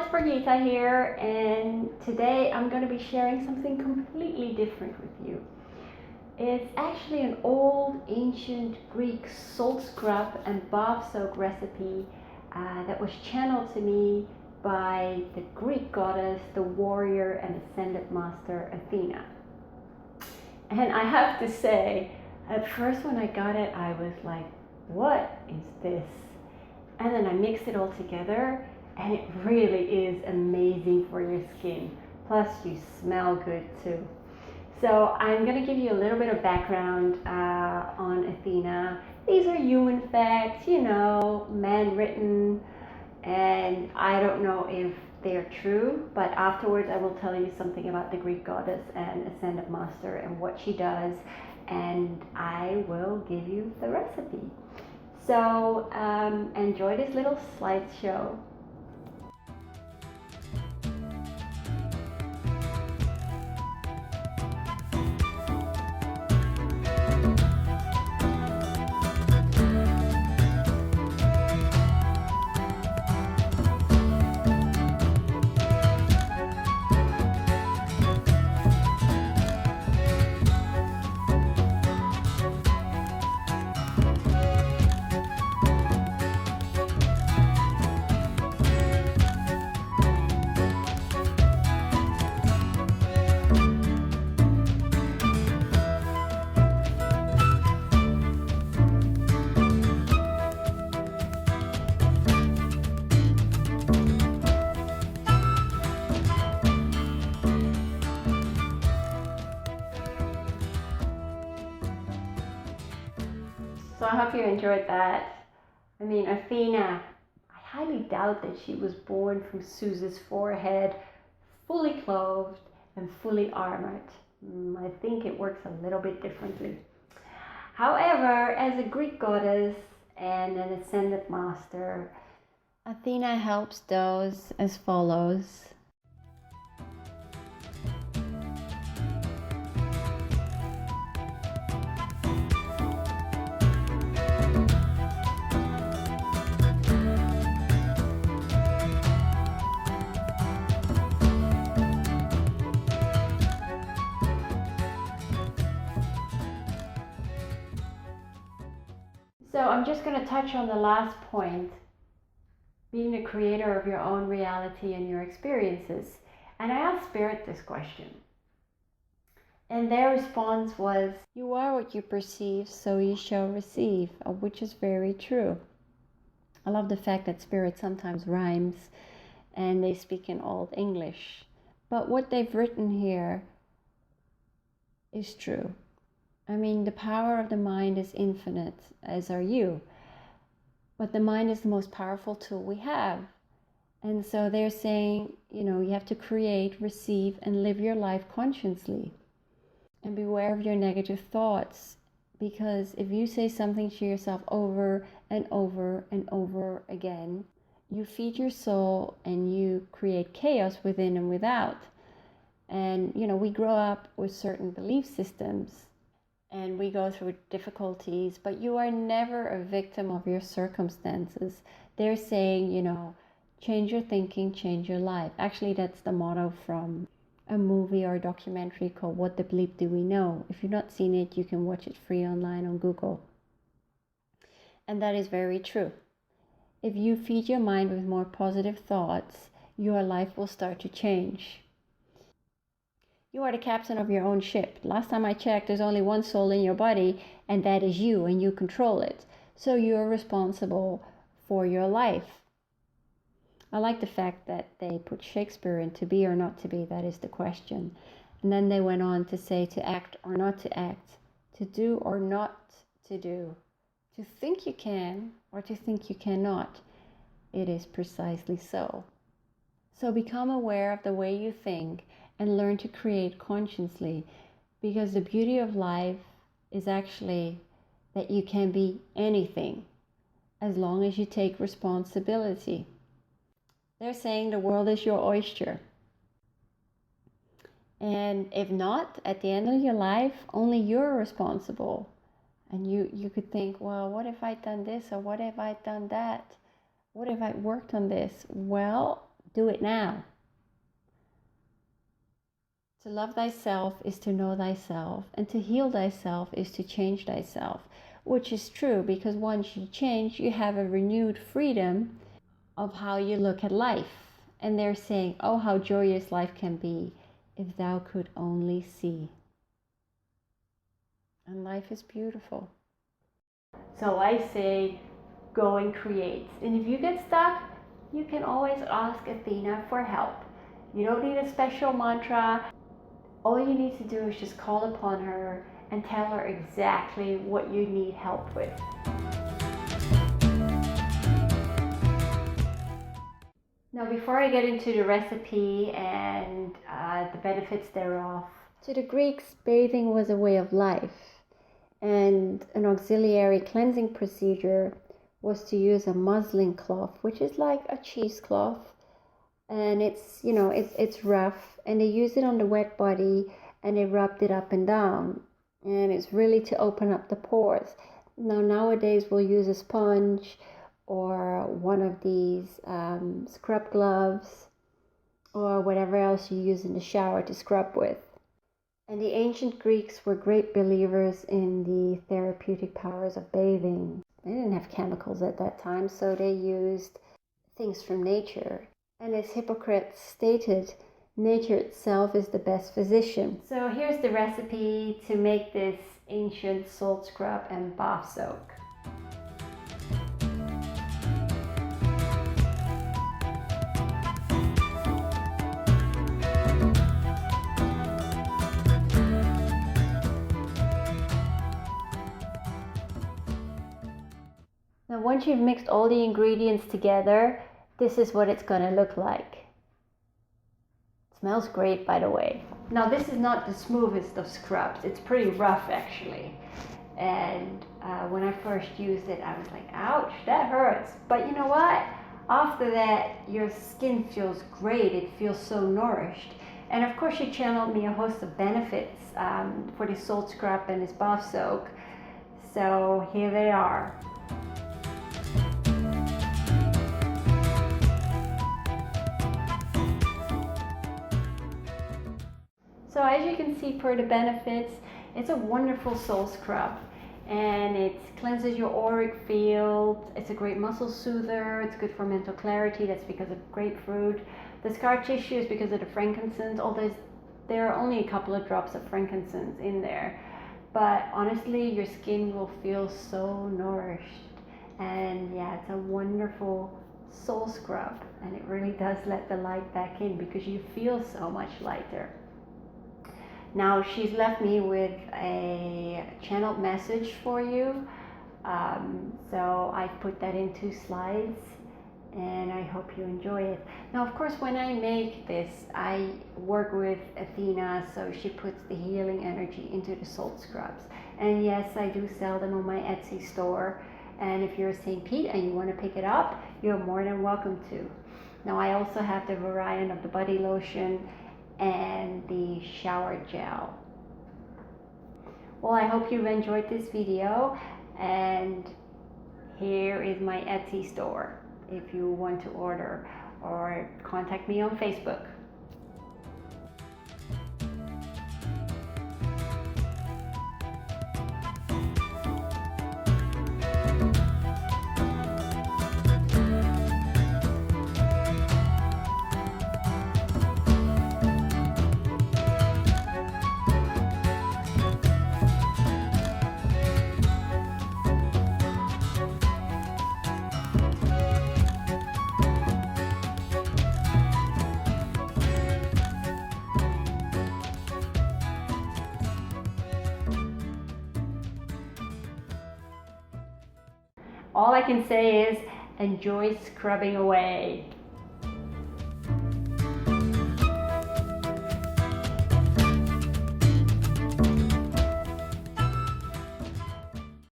it's Brigitte here, and today I'm going to be sharing something completely different with you. It's actually an old ancient Greek salt scrub and bath soak recipe that was channeled to me by the Greek goddess, the warrior and ascended master Athena. And I have to say, at first when I got it, I was like, what is this? And then I mixed it all together, and it really is amazing for your skin. Plus you smell good too. So I'm going to give you a little bit of background on Athena. These are human facts, man-written, and I don't know if they're true, but afterwards I will tell you something about the Greek goddess and ascended master and what she does, and I will give you the recipe. So enjoy this little slideshow. So I hope you enjoyed that. I mean, Athena, I highly doubt that she was born from Zeus's forehead, fully clothed and fully armored. I think it works a little bit differently. However, as a Greek goddess and an ascended master, Athena helps those as follows. So I'm just going to touch on the last point, being the creator of your own reality and your experiences. And I asked Spirit this question. And their response was, you are what you perceive, so you shall receive, which is very true. I love the fact that Spirit sometimes rhymes and they speak in Old English. But what they've written here is true. I mean, the power of the mind is infinite, as are you. But the mind is the most powerful tool we have. And so they're saying, you have to create, receive, and live your life consciously. And beware of your negative thoughts. Because if you say something to yourself over and over and over again, you feed your soul and you create chaos within and without. And, we grow up with certain belief systems. And we go through difficulties, but you are never a victim of your circumstances. They're saying, change your thinking, change your life. Actually, that's the motto from a movie or a documentary called What the Bleep Do We Know? If you've not seen it, you can watch it free online on Google. And that is very true. If you feed your mind with more positive thoughts, your life will start to change. You are the captain of your own ship. Last time I checked, there's only one soul in your body, and that is you, and you control it. So you're responsible for your life. I like the fact that they put Shakespeare in to be or not to be, that is the question. And then they went on to say to act or not to act, to do or not to do, to think you can or to think you cannot. It is precisely so. So become aware of the way you think and learn to create consciously, because the beauty of life is actually that you can be anything as long as you take responsibility. They're saying the world is your oyster. And if not, at the end of your life, only you're responsible. And you could think, well, what if I'd done this or what if I'd done that? What if I worked on this? Well, Do it now. To love thyself is to know thyself, and to heal thyself is to change thyself, which is true, because once you change, you have a renewed freedom of how you look at life. And they're saying, oh, how joyous life can be if thou could only see. And life is beautiful. So I say, go and create. And if you get stuck, you can always ask Athena for help. You don't need a special mantra. All you need to do is just call upon her and tell her exactly what you need help with. Now, before I get into the recipe and the benefits thereof, to the Greeks, bathing was a way of life, and an auxiliary cleansing procedure was to use a muslin cloth, which is like a cheesecloth, and it's, you know, it's rough, and they use it on the wet body and they rubbed it up and down, and it's really to open up the pores. Now nowadays we'll use a sponge or one of these scrub gloves or whatever else you use in the shower to scrub with. And the ancient Greeks were great believers in the therapeutic powers of bathing. They didn't have chemicals at that time, so they used things from nature. And as Hippocrates stated, nature itself is the best physician. So here's the recipe to make this ancient salt scrub and bath soak. Now once you've mixed all the ingredients together, this is what it's going to look like. It smells great, by the way. Now this is not the smoothest of scrubs. It's pretty rough actually. And when I first used it, I was like, ouch, that hurts. But you know what? After that, your skin feels great. It feels so nourished. And of course, she channeled me a host of benefits for this salt scrub and this bath soak. So here they are. So as you can see, for the benefits, it's a wonderful soul scrub, and it cleanses your auric field. It's a great muscle soother. It's good for mental clarity. That's because of grapefruit. The scar tissue is because of the frankincense, although there are only a couple of drops of frankincense in there. But honestly, your skin will feel so nourished. And yeah, it's a wonderful soul scrub, and it really does let the light back in because you feel so much lighter. Now she's left me with a channeled message for you, so I put that in 2 slides, and I hope you enjoy it. Now of course, when I make this, I work with Athena, so she puts the healing energy into the salt scrubs. And yes, I do sell them on my Etsy store, and if you're St. Pete and you want to pick it up, you're more than welcome to. Now I also have the variant of the body lotion and the shower gel. Well, I hope you've enjoyed this video, and here is my Etsy store if you want to order, or contact me on Facebook. All I can say is enjoy scrubbing away.